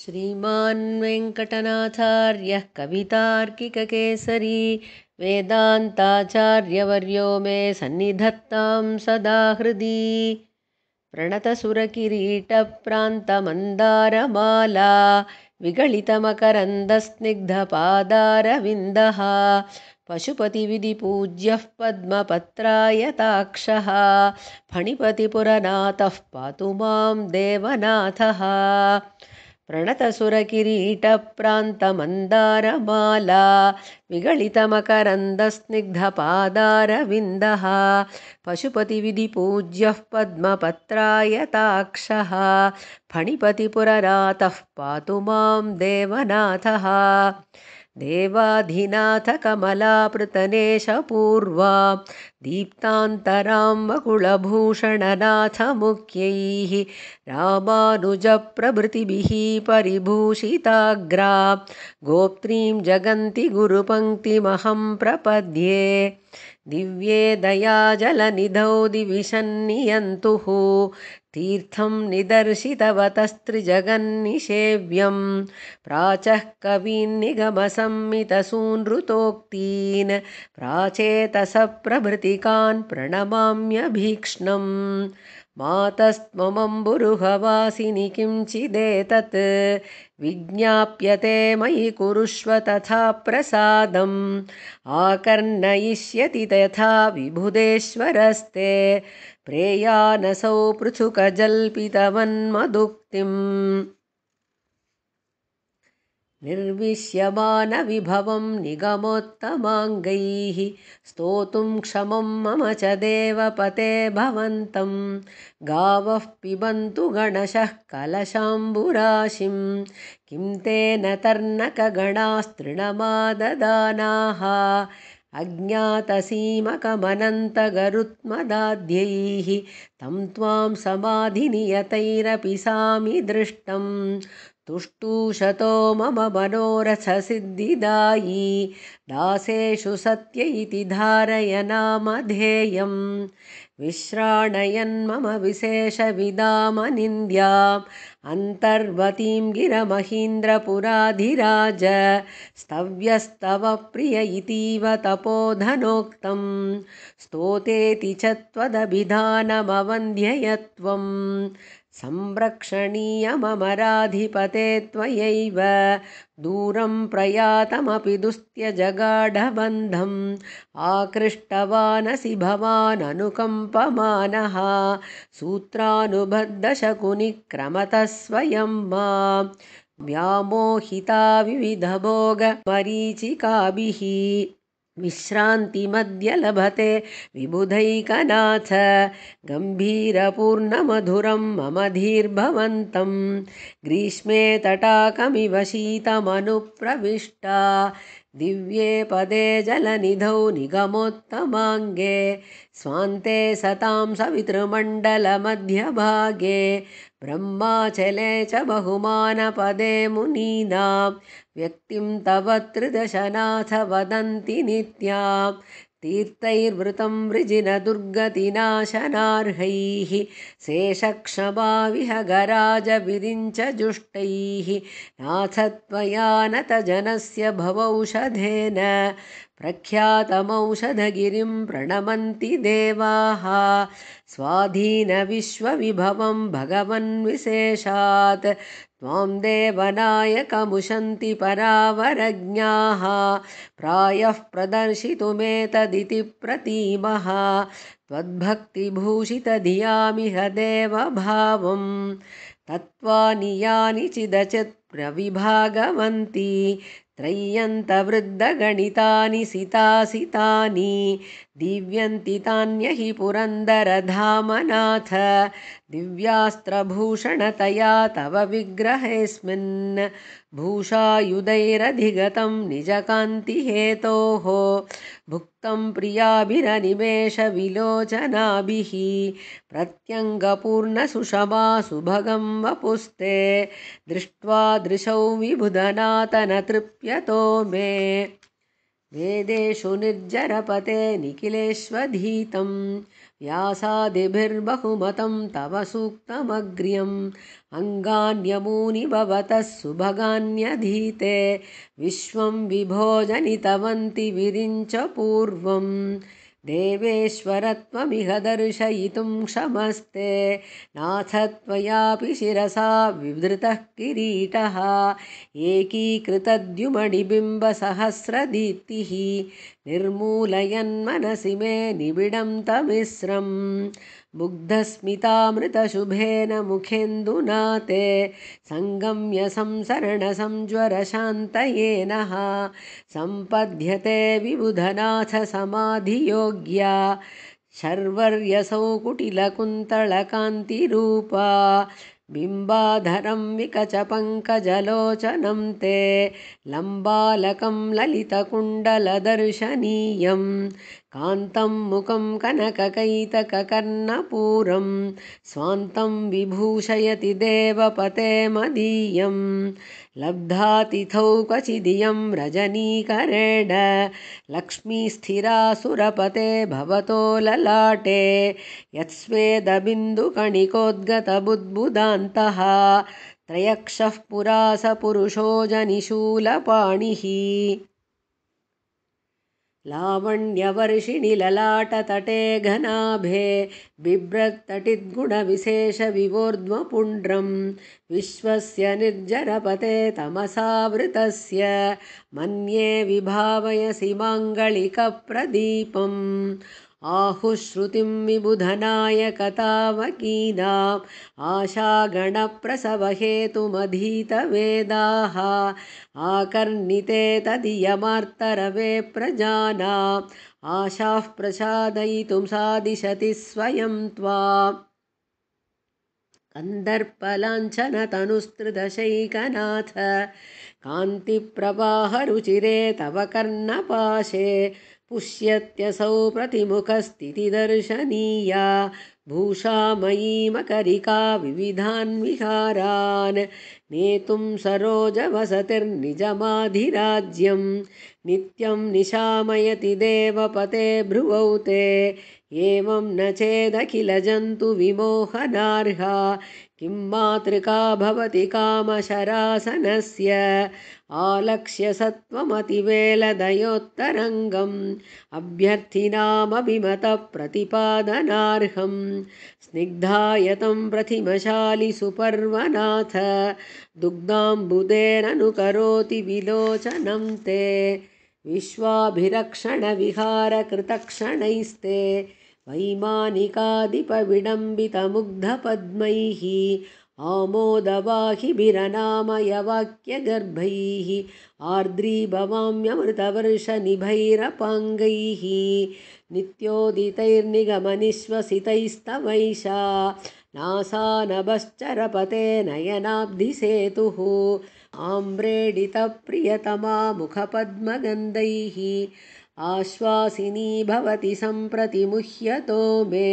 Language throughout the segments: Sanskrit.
श्रीमान् वेङ्कटनाथार्यः कवितार्किककेसरी वेदान्ताचार्यवर्यो मे सन्निधत्तां सदा हृदि। प्रणतसुरकिरीटप्रान्तमन्दारमाला विगलितमकरन्दस्निग्धपादारविन्दः पशुपतिविधिपूज्यः पद्मपत्रायताक्षः फणिपतिपुरनाथः पातु मां देवनाथः। प्रणतसुरकिरीटप्रान्तमन्दारमाला विगलितमकरन्दस्निग्धपादारविन्दः पशुपतिविधिपूज्यः पद्मपत्रायताक्षः फणिपतिपुरनाथः पातु मां देवनाथः। देवाधिनाथकमलापृतनेशपूर्वा दीप्तान्तरां वकुलभूषणनाथमुख्यैः रामानुजप्रभृतिभिः परिभूषिताग्रा गोप्त्रीं जगन्ति गुरुपङ्क्तिमहं प्रपद्ये। दिव्ये दयाजलनिधौ दिविशन्नियन्तुः तीर्थं निदर्शितवतस्त्रिजगन्निषेव्यं प्राचः कवीन्निगमसंमितसूनृतोक्तीन् प्राचेतसः प्रभृतिकान् प्रणमाम्यभीक्ष्णम्। मातस्त्वमम्बुरुहवासिनि किञ्चिदेतत् विज्ञाप्यते मयि कुरुष्व तथा प्रसादम् आकर्णयिष्यति तथा विबुधेश्वरस्ते प्रेयानसौ पृथुकजल्पितवन्मदुक्तिम्। निर्विश्यमानविभवं निगमोत्तमाङ्गैः स्तोतुं क्षमं मम च देवपते भवन्तं गावः पिबन्तु गणशः कलशाम्बुराशिं किं तेन तर्णकगणास्तृणमाददानाः अज्ञातसीमकमनन्तगरुत्मदाद्यैः तं त्वां समाधिनियतैरपि सामि दृष्टं तुष्टुशतो मम मनोरथसिद्धिदायी दासेषु सत्य इति धारय नामधेयं विश्राणयन् मम विशेषविदामनिन्द्याम् अन्तर्वतीं गिरमहीन्द्रपुराधिराज स्तव्यस्तव प्रिय इतीव तपोधनोक्तं स्तोतेति च त्वदभिधानमवन्ध्ययत्वं संरक्षणीय मम राधिपते त्वयैव दूरं प्रयातमपि दुस्त्यजगाढबन्धम् आकृष्टवानसि भवाननुकम्पमानः सूत्रानुबद्धशकुनिक्रमतः स्वयं मां व्यामोहिता विविधभोगमरीचिकाभिः विश्रान्तिमद्य लभते विबुधैकनाथ गम्भीरपूर्णमधुरं मम धीर्भवन्तं ग्रीष्मे तटाकमिव शीतमनुप्रविष्टा दिव्ये पदे जलनिधौ निगमोत्तमाङ्गे स्वान्ते सतां सवितृमण्डलमध्यभागे ब्रह्माचले च बहुमानपदे मुनीनां व्यक्तिं तव त्रिदशनाथ वदन्ति नित्यां तीर्थैर्वृतं वृजिनदुर्गतिनाशनार्हैः शेषक्षमाविहगराजविरिञ्च जुष्टैः नाथ त्वया नतजनस्य भवौषधेन प्रख्यातमौषधगिरिं प्रणमन्ति देवाः स्वाधीनविश्वविभवं भगवन्विशेषात् त्वां देवनायकमुशन्ति परावरज्ञाः प्रायः प्रदर्शितुमेतदिति प्रतीमः त्वद्भक्तिभूषितधियामिह देवभावं तत्त्वानि यानि चिदचित् प्रविभागवन्ति त्रय्यन्तवृद्धगणितानि सितासितानि दीव्यन्ति तान्यहि पुरन्दरधामनाथ दिव्यास्त्रभूषणतया तव विग्रहेऽस्मिन् भूषायुधैरधिगतं निजकान्तिहेतोः भुक्तं प्रियाभिरनिमेषविलोचनाभिः प्रत्यङ्गपूर्णसुषमा सुभगं वपुस्ते दृष्ट्वा दृशौ विबुधनाथ न तृप्यतो मे वेदेषु निर्जरपते निखिलेष्वधीतं व्यासादिभिर्बहुमतं तव सूक्तमग्र्यम् अङ्गान्यमूनि भवतः सुभगान्यधीते विश्वं विभो जनितवन्ति विरिञ्च पूर्वं देवेश्वरत्वमिह दर्शयितुं क्षमस्ते नाथ त्वयापि शिरसा विवृतः किरीटः एकीकृतद्युमणिबिम्बसहस्रदीप्तिः निर्मूलयन्मनसि मे निबिडं तमिस्रं मुग्धस्मितामृतशुभेन मुखेन्दुना ते सङ्गम्य संसरणसंज्वरशान्तये नः सम्पद्यते विबुधनाथ समाधियोग्या शर्वर्यसौ कुटिलकुन्तलकान्तिरूपा बिम्बाधरं विकचपङ्कजलोचनं ते लम्बालकं ललितकुण्डलदर्शनीयं कान्तं मुखं कनककैतककर्णपूरं स्वान्तं विभूषयति देवपते मदीयं लब्धातिथौ क्वचिदियं रजनीकरेण लक्ष्मीस्थिरा सुरपते भवतो ललाटे यत्स्वेदबिन्दुकणिकोद्गतबुद्बुदान्तः त्रयक्षः पुरा स पुरुषो जनिशूलपाणिः लावण्यवर्षिणि ललाटतटे घनाभे बिभ्रत्तटिद्गुणविशेषविवोर्ध्वपुण्ड्रं विश्वस्य निर्जरपते तमसावृतस्य मन्ये विभावयसि माङ्गलिकप्रदीपम् आहुश्रुतिं विबुधनायकतावकीनाम् आशागणप्रसवहेतुमधीतवेदाः आकर्णिते तदीयमार्तरवे प्रजानाम् आशाः प्रसादयितुं सादिशति स्वयं त्वाम् कन्दर्पलाञ्छनतनुस्तृदशैकनाथ कान्तिप्रवाहरुचिरे तव कर्णपाशे पुष्यत्यसौ प्रतिमुखस्थितिदर्शनीया भूषामयी मकरिका विविधान् विहारान् नेतुं सरोजवसतिर्निजमाधिराज्यं नित्यं निशामयति देवपते भ्रुवौ ते एवं न चेदखिलजन्तुविमोहनार्हा किं मातृका भवति कामशरासनस्य आलक्ष्य सत्त्वमतिवेलदयोत्तरङ्गम् अभ्यर्थिनामभिमतप्रतिपादनार्हं स्निग्धायतं प्रथिमशालि सुपर्वनाथ दुग्धाम्बुदेरनुकरोति विलोचनं ते विश्वाभिरक्षणविहारकृतक्षणैस्ते वैमानिकादिपविडम्बितमुग्धपद्मैः आमोदवाहिभिरनामयवाक्यगर्भैः आर्द्रीभवाम्यमृतवर्षनिभैरपाङ्गैः नित्योदितैर्निगमनिश्वसितैस्तवैषा नासानभश्चरपते नयनाब्धिसेतुः आम्रेडितप्रियतमा मुखपद्मगन्धैः आश्वासिनी भवति सम्प्रति मुह्यतो मे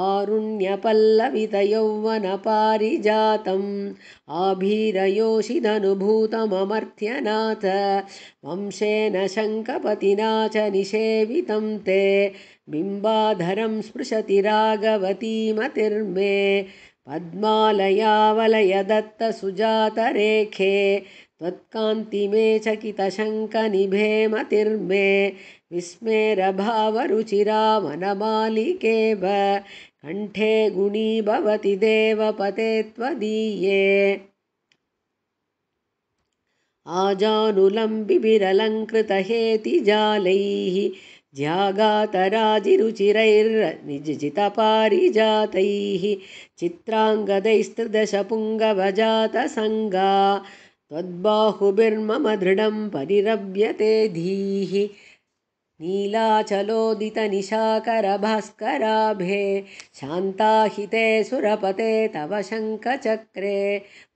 आरुण्यपल्लवितयौवनपारिजातम् आभीरयोषिदनुभूतममर्थ्यनाथ वंशेन शङ्खपतिना च निषेवितं ते बिम्बाधरं स्पृशति रागवती मतिर्मे पद्मालयावलयदत्तसुजातरेखे त्वत्कान्ति मे चकितशङ्कनिभे मतिर्मे विस्मेरभावरुचिरा वनमालिकेव कण्ठे गुणी भवति देवपते त्वदीये आजानुलम्बिभिरलङ्कृतहेतिजालैः ज्यागातराजिरुचिरैर्निजितपारिजातैः चित्राङ्गदैस्त्रिदशपुङ्गवजातसङ्गा त्वद्बाहुभिर्मम दृढं परिरव्यते धीः नीलाचलोदितनिशाकरभास्कराभे शान्ताहिते सुरपते तव शङ्खचक्रे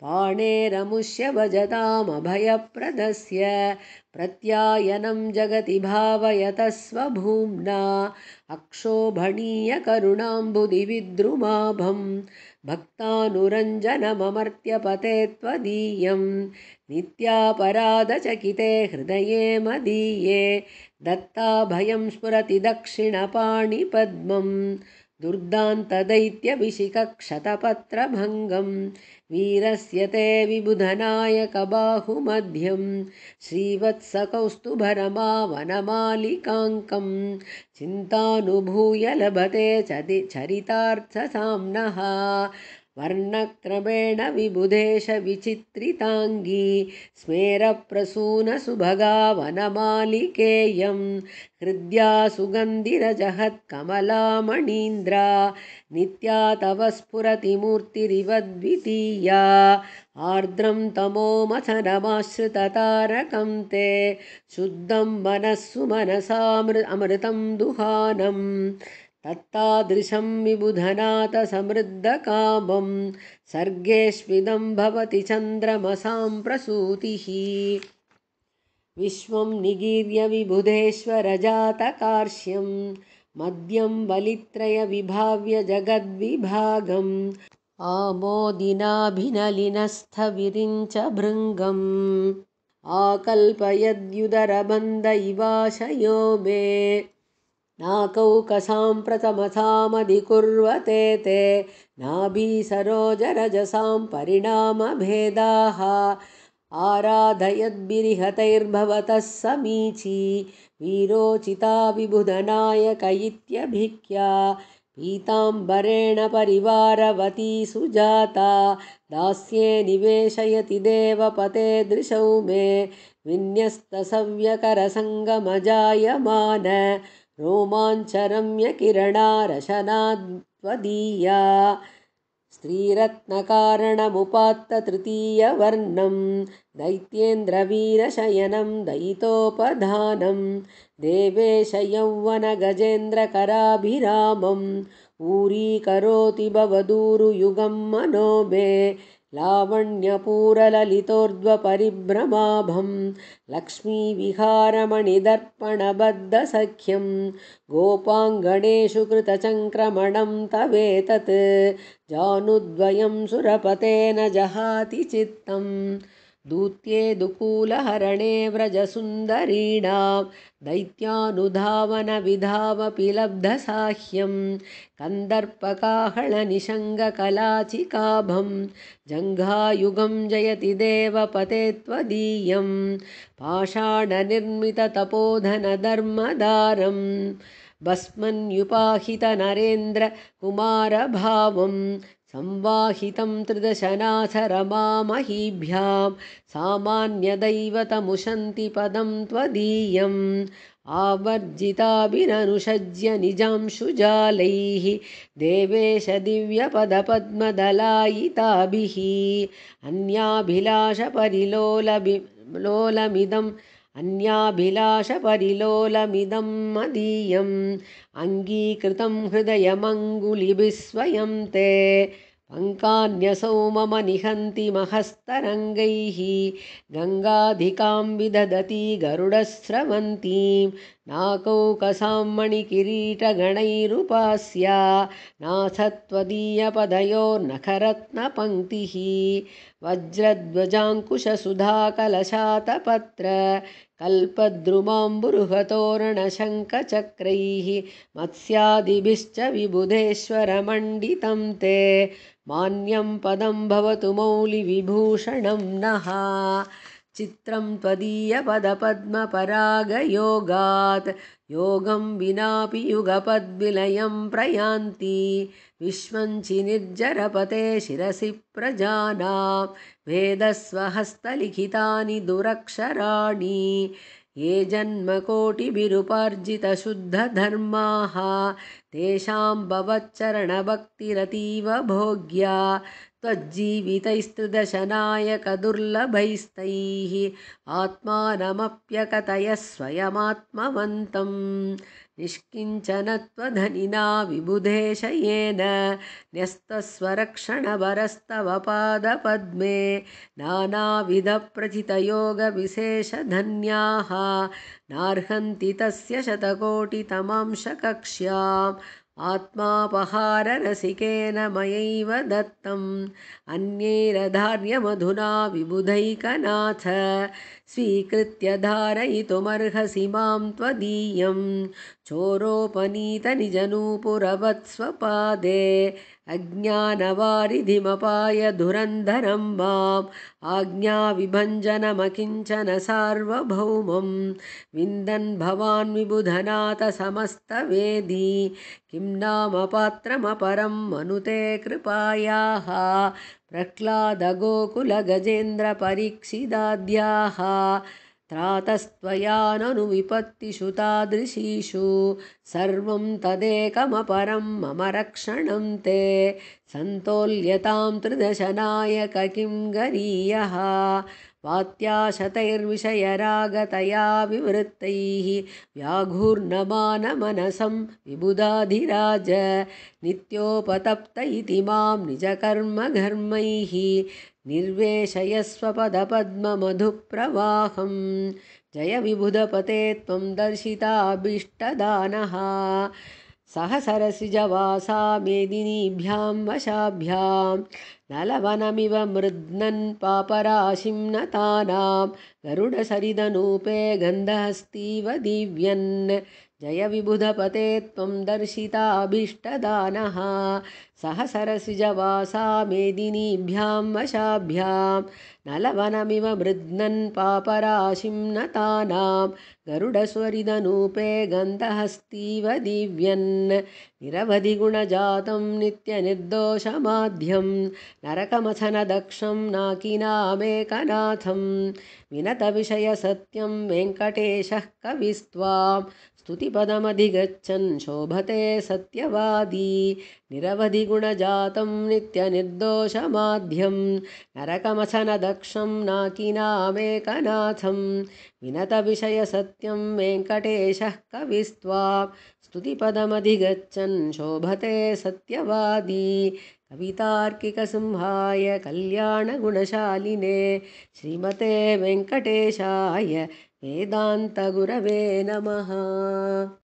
पाणेरमुष्य भजतामभयप्रदस्य प्रत्यायनं जगति भावयतः स्वभूम्ना अक्षोभणीयकरुणाम्बुधिविद्रुमाभं भक्तानुरञ्जनममर्त्यपते त्वदीयं नित्यापराधचकिते हृदये मदीये दत्ताभयं स्फुरति दक्षिणपाणिपद्मं दुर्दान्तदैत्यभिषिकक्षतपत्रभङ्गं वीरस्य ते विबुधनायकबाहुमध्यं श्रीवत्सकौस्तुभरमावनमालिकाङ्कं चिन्तानुभूय लभते चरितार्थसाम्नः वर्णक्रमेण विबुधेश विचित्रिताङ्गी स्मेरप्रसूनसुभगा वनमालिकेयं हृद्या सुगन्धिरजहत्कमलामणीन्द्रा नित्या तव स्फुरति मूर्तिरिव द्वितीया आर्द्रं तमोमथनमाश्रिततारकं ते शुद्धं मनस्सु मनसामृतं दुहानं तत्तादृशं विबुधनाथ समृद्धकामं सर्गेष्विदं भवति चन्द्रमसां प्रसूतिः विश्वं निगीर्य विबुधेश्वरजातकार्ष्यं मद्यं बलित्रयविभाव्य जगद्विभागम् आमोदिनाभिनलिनस्थविरिञ्च भृङ्गम् आकल्पयद्युदरबन्ध इवाशयो मे नाकौकसां प्रथमसामधिकुर्वते ते नाभीसरोजरजसां परिणामभेदाः आराधयद्भिरिहतैर्भवतः समीची वीरोचिता विबुधनायक इत्यभिख्या पीताम्बरेण परिवारवती सुजाता दास्ये निवेशयति देवपते दृशौ मे विन्यस्तसव्यकरसङ्गमजायमान रोमाञ्चरम्यकिरणारशनाद्वदीया स्त्रीरत्नकारणमुपात्ततृतीयवर्णं दैत्येन्द्रवीरशयनं दयितोपधानं देवेशयौवनगजेन्द्रकराभिरामम् ऊरीकरोति भवदूरुयुगं मनो मे लावण्यपूरललितोर्ध्वपरिभ्रमाभं लक्ष्मीविहारमणिदर्पणबद्धसख्यं गोपाङ्गणेषु कृतचङ्क्रमणं तवेतत् जानुद्वयं सुरपतेन जहाति चित्तम् दूत्येदुकूलहरणे व्रजसुन्दरीणां दैत्यानुधावनविधावपि लब्धसाह्यं कन्दर्पकाहळनिषङ्गकलाचिकाभं जङ्घायुगं जयति देवपते त्वदीयं पाषाणनिर्मिततपोधनधर्मदारं भस्मन्युपाहितनरेन्द्रकुमारभावं संवाहितं त्रिदशनाथरमामहीभ्यां सामान्यदैवतमुशन्ति पदं त्वदीयम् आवर्जिताभिरनुषज्य निजांशुजालैः देवेश दिव्यपदपद्मदलायिताभिः अन्याभिलाषपरिलोलमिदं मदीयम् अङ्गीकृतं हृदयमङ्गुलिभिः स्वयं ते पङ्कान्यसौ मम निहन्ति महस्तरङ्गैः गङ्गाधिकां विदधती गरुडस्रवन्तीं नाकौकसां मणिकिरीटगणैरुपास्या नाथ त्वदीयपदयोर्नखरत्नपङ्क्तिः वज्रध्वजाङ्कुशसुधाकलशातपत्र कल्पद्रुमाम्बुरुहतोरणशङ्खचक्रैः मत्स्यादिभिश्च विबुधेश्वरमण्डितं ते मान्यं पदं भवतु मौलिविभूषणं नः चित्रं त्वदीयपदपद्मपरागयोगात् योगं विनापि युगपद्विलयं प्रयान्ति विश्वञ्चि निर्जरपते शिरसि प्रजानां वेदस्वहस्तलिखितानि दुरक्षराणि ये जन्मकोटिभिरुपार्जितशुद्धधर्माः तेषां भवच्चरणभक्तिरतीव भोग्या त्वज्जीवितैस्त्रिदशनायकदुर्लभैस्तैः आत्मानमप्यकतय स्वयमात्मवन्तं निष्किञ्चनत्वधनिना विबुधेश येन न्यस्तस्वरक्षणभरस्तव पादपद्मे नानाविधप्रथितयोगविशेषधन्याः नार्हन्ति तस्य शतकोटितमांशकक्ष्यां आत्मापहाररसिकेन मयैव दत्तम् अन्यैरधार्यमधुना विबुधैकनाथ स्वीकृत्य धारयितुमर्हसि मां त्वदीयं चोरोपनीतनिजनूपुरवत्स्वपादे अज्ञानवारिधिमपाय धुरन्धरं माम् आज्ञाविभञ्जनमकिञ्चन सार्वभौमं विन्दन् भवान् विबुधनाथ समस्तवेदी किं नाम पात्रमपरं मनुते कृपायाः प्रह्लादगोकुलगजेन्द्रपरीक्षिताद्याः त्रातस्त्वया ननु विपत्तिषु तादृशीषु सर्वं तदेकमपरं मम रक्षणं ते सन्तोल्यतां त्रिदशनायक किं गरीयः वात्याशतैर्विषयरागतया विवृत्तैः व्याघूर्णमानमनसं विबुधाधिराज नित्योपतप्त इति मां निजकर्मघर्मैः निर्वेशयस्वपदपद्ममधुप्रवाहं जय विबुधपते त्वं दर्शिताभीष्टदानः सहसरसिजवासा मेदिनीभ्यां वशाभ्यां नलवनमिव मृद्नन् पापराशिं नतानां गरुडसरिदनूपे गन्धहस्तीव दीव्यन् जय विबुधपते त्वं दर्शिताभीष्टदानः सहसरसिजवासा मेदिनीभ्यां वशाभ्यां नलवनमिव मृद्नन् पापराशिं नतानां गरुडस्वरिदनूपे गन्धहस्तीव दीव्यन् निरवधिगुणजातं नित्यनिर्दोषमाध्यं नरकमथनदक्षं नाकिनामेकनाथं विनतविषयसत्यं वेङ्कटेशः कविस्त्वां स्तुतिपदमधिगच्छन् शोभते सत्यवादी निरवधिगुणजातं नित्यनिर्दोषमाध्यं नरकमथनदक्षं नाकिनामेकनाथं विनतविषयसत्यं वेङ्कटेशः कविस्त्वां स्तुतिपदमधिगच्छन् शोभते सत्यवादी कवितार्किकसिंहाय कल्याणगुणशालिने श्रीमते वेङ्कटेशाय वेदान्तगुरवे नमः।